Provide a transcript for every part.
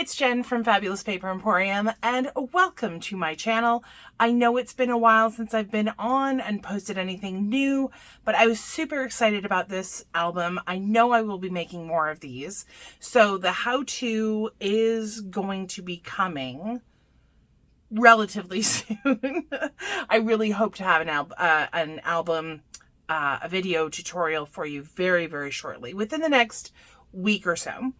it's Jen from Fabulous Paper Emporium, and welcome to my channel. I know it's been a while since I've been on and posted anything new, but I was super excited about this album. I know I will be making more of these. So the how-to is going to be coming relatively soon. I really hope to have a video tutorial for you very, very shortly, within the next week or so.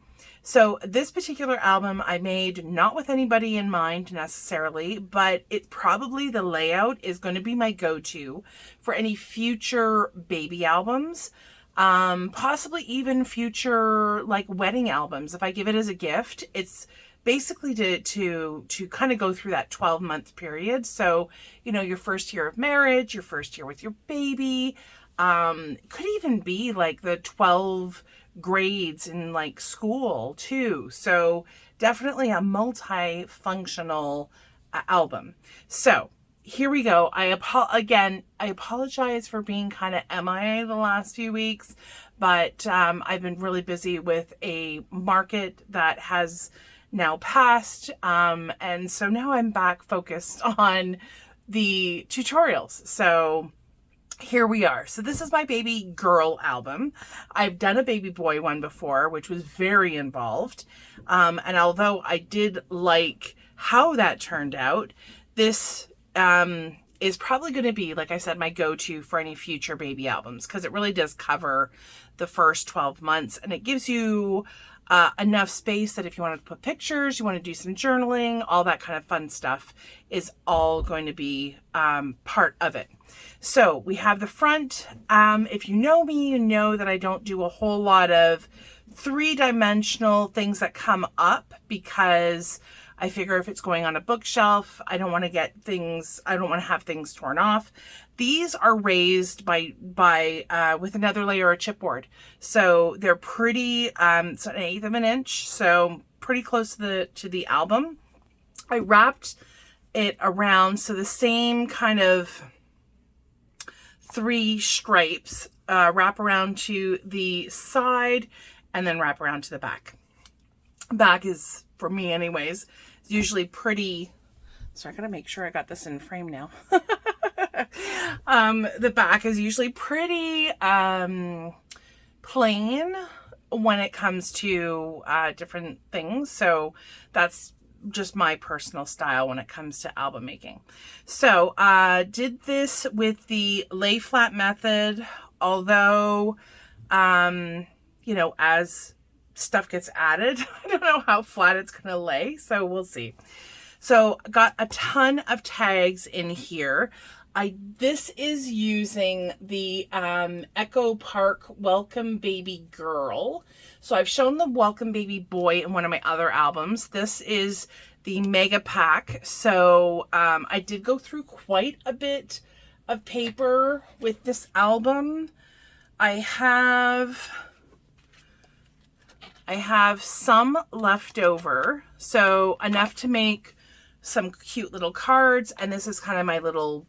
So this particular album I made not with anybody in mind necessarily, but it probably, the layout is going to be my go-to for any future baby albums, possibly even future like wedding albums. If I give it as a gift, it's basically to kind of go through that 12-month period. So, you know, your first year of marriage, your first year with your baby, could even be like the 12 grades in like school too. So definitely a multi-functional album. So here we go. I apologize for being kind of MIA the last few weeks, but I've been really busy with a market that has now passed, and so now I'm back focused on the tutorials. So here we are. So this is my baby girl album. I've done a baby boy one before, which was very involved. And although I did like how that turned out, this is probably going to be, like I said, my go-to for any future baby albums, because it really does cover the first 12 months and it gives you enough space that if you want to put pictures, you want to do some journaling, all that kind of fun stuff is all going to be part of it. So we have the front. If you know me, you know that I don't do a whole lot of three-dimensional things that come up, because I figure if it's going on a bookshelf, I don't want to get things, I don't want to have things torn off. These are raised with another layer of chipboard. So they're pretty, it's 1/8 of an inch, so pretty close to the album. I wrapped it around, so the same kind of 3 stripes, wrap around to the side and then wrap around to the back. Back is, for me anyways, usually pretty, so I gotta make sure I got this in frame now. The back is usually pretty plain when it comes to different things. So that's just my personal style when it comes to album making. So did this with the lay flat method, although you know, as stuff gets added, I don't know how flat it's gonna lay, so we'll see. So got a ton of tags in here. This is using the Echo Park Welcome Baby Girl. So I've shown the Welcome Baby Boy in one of my other albums. This is the mega pack. So I did go through quite a bit of paper with this album. I have some left over, so enough to make some cute little cards, and this is kind of my little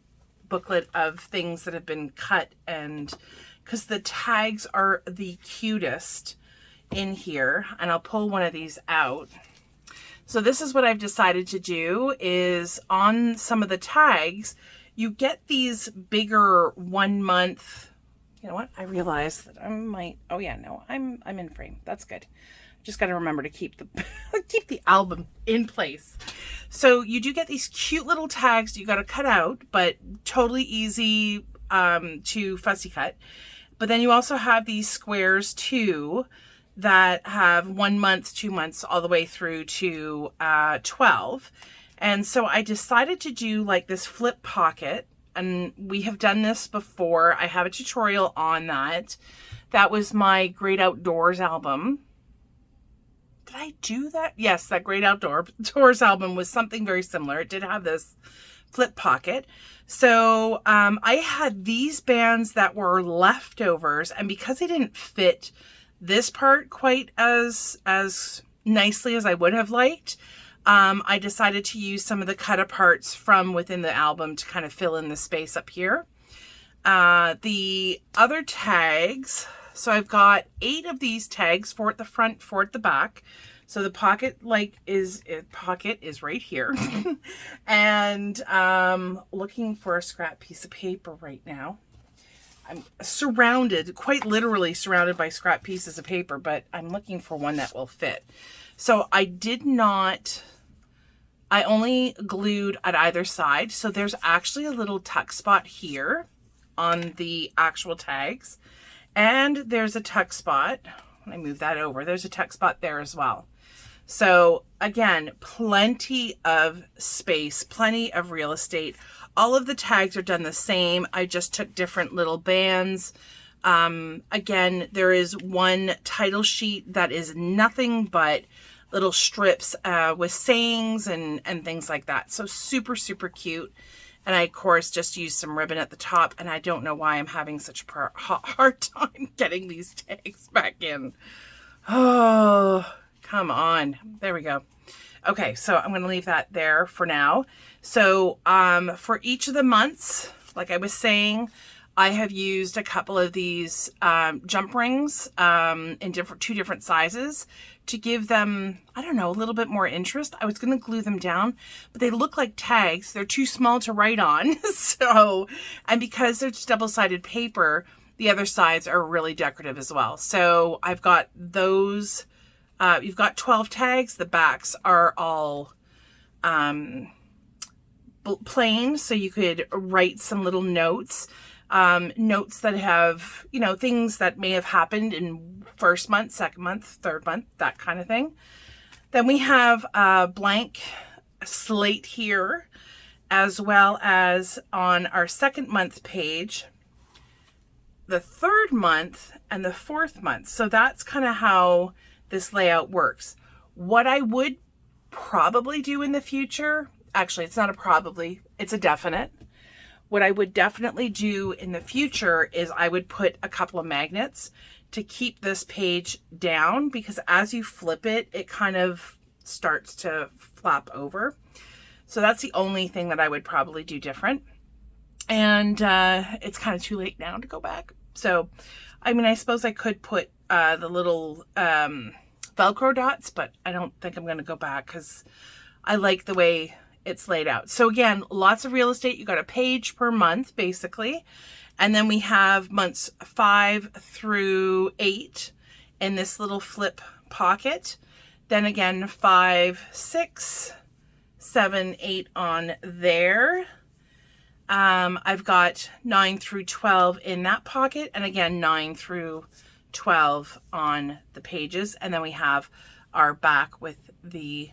booklet of things that have been cut, and because the tags are the cutest in here, and I'll pull one of these out. So this is what I've decided to do, is on some of the tags, you get these bigger 1 month. You know what? I realized that I might, oh yeah, no, I'm in frame. That's good. Just got to remember to keep the keep the album in place. So you do get these cute little tags you got to cut out, but totally easy to fussy cut. But then you also have these squares too that have 1 month, 2 months, all the way through to 12. And so I decided to do like this flip pocket. And we have done this before. I have a tutorial on that. That was my Great Outdoors album. Did I do that? Yes, that Great Outdoors album was something very similar. It did have this flip pocket. So I had these bands that were leftovers, and because they didn't fit this part quite as nicely as I would have liked, I decided to use some of the cut aparts from within the album to kind of fill in the space up here. The other tags, so I've got 8 of these tags, 4 at the front, 4 at the back. So the pocket is right here. And looking for a scrap piece of paper right now. I'm surrounded, quite literally surrounded by scrap pieces of paper, but I'm looking for one that will fit. So I only glued at either side. So there's actually a little tuck spot here on the actual tags. And there's a tuck spot. When I move that over, there's a tuck spot there as well. So again, plenty of space, plenty of real estate. All of the tags are done the same. I just took different little bands. Again, there is one title sheet that is nothing but little strips with sayings and things like that. So super, super cute. And I, of course, just used some ribbon at the top. And I don't know why I'm having such a hard time getting these tags back in. Oh, come on. There we go. Okay, so I'm going to leave that there for now. So for each of the months, like I was saying, I have used a couple of these jump rings in two different sizes to give them, I don't know, a little bit more interest. I was going to glue them down, but they look like tags. They're too small to write on. So, and because they're double-sided paper, the other sides are really decorative as well. So I've got those. You've got 12 tags. The backs are all plain, so you could write some little notes. Notes that have, you know, things that may have happened in first month, second month, third month, that kind of thing. Then we have a blank slate here, as well as on our second month page, the third month and the fourth month. So that's kind of how this layout works. What I would probably do in the future, actually, it's not a probably, it's a definite. What I would definitely do in the future is I would put a couple of magnets to keep this page down, because as you flip it, it kind of starts to flap over. So that's the only thing that I would probably do different. And it's kind of too late now to go back. So, I mean, I suppose I could put the little Velcro dots, but I don't think I'm going to go back because I like the way it's laid out. So again, lots of real estate. You got a page per month, basically. And then we have months 5 through 8 in this little flip pocket. Then again, 5, 6, 7, 8 on there. I've got 9 through 12 in that pocket. And again, 9 through 12 on the pages. And then we have our back with the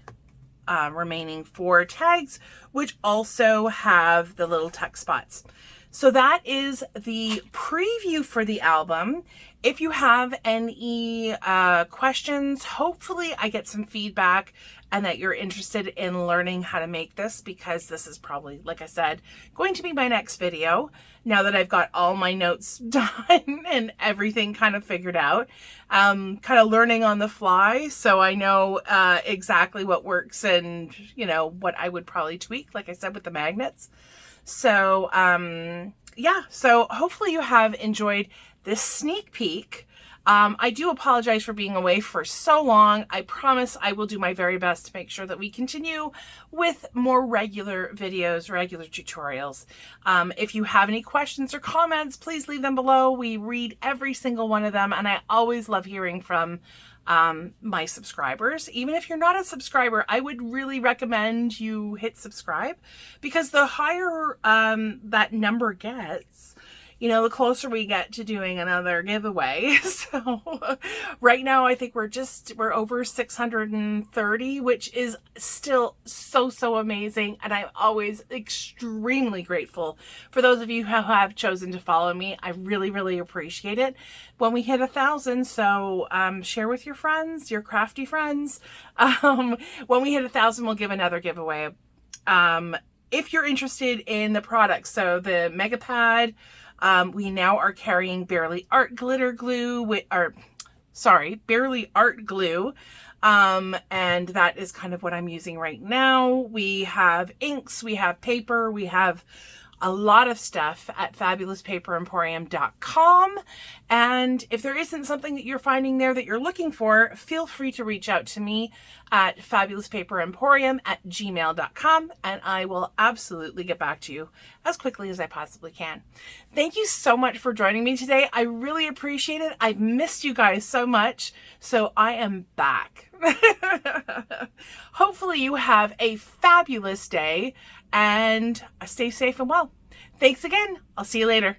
remaining 4 tags, which also have the little tuck spots. So that is the preview for the album. If you have any questions, hopefully I get some feedback and that you're interested in learning how to make this, because this is probably, like I said, going to be my next video now that I've got all my notes done and everything kind of figured out. Kind of learning on the fly, so I know exactly what works and, you know, what I would probably tweak, like I said, with the magnets. So, yeah, so hopefully you have enjoyed this sneak peek. I do apologize for being away for so long. I promise I will do my very best to make sure that we continue with more regular videos, regular tutorials. If you have any questions or comments, please leave them below. We read every single one of them, and I always love hearing from my subscribers. Even if you're not a subscriber, I would really recommend you hit subscribe, because the higher that number gets, you know, the closer we get to doing another giveaway. So right now I think we're over 630, which is still so amazing. And I'm always extremely grateful for those of you who have chosen to follow me. I really appreciate it when we hit 1,000. So share with your friends, your crafty friends. When we hit 1,000, we'll give another giveaway. If you're interested in the products, so the Mega Pad, we now are carrying Barely Art glitter glue, Barely Art glue. And that is kind of what I'm using right now. We have inks, we have paper, we have a lot of stuff at fabulouspaperemporium.com. And if there isn't something that you're finding there that you're looking for, feel free to reach out to me at fabulouspaperemporium@gmail.com, and I will absolutely get back to you as quickly as I possibly can. Thank you so much for joining me today. I really appreciate it. I've missed you guys so much, so I am back. Hopefully you have a fabulous day and stay safe and well. Thanks again. I'll see you later.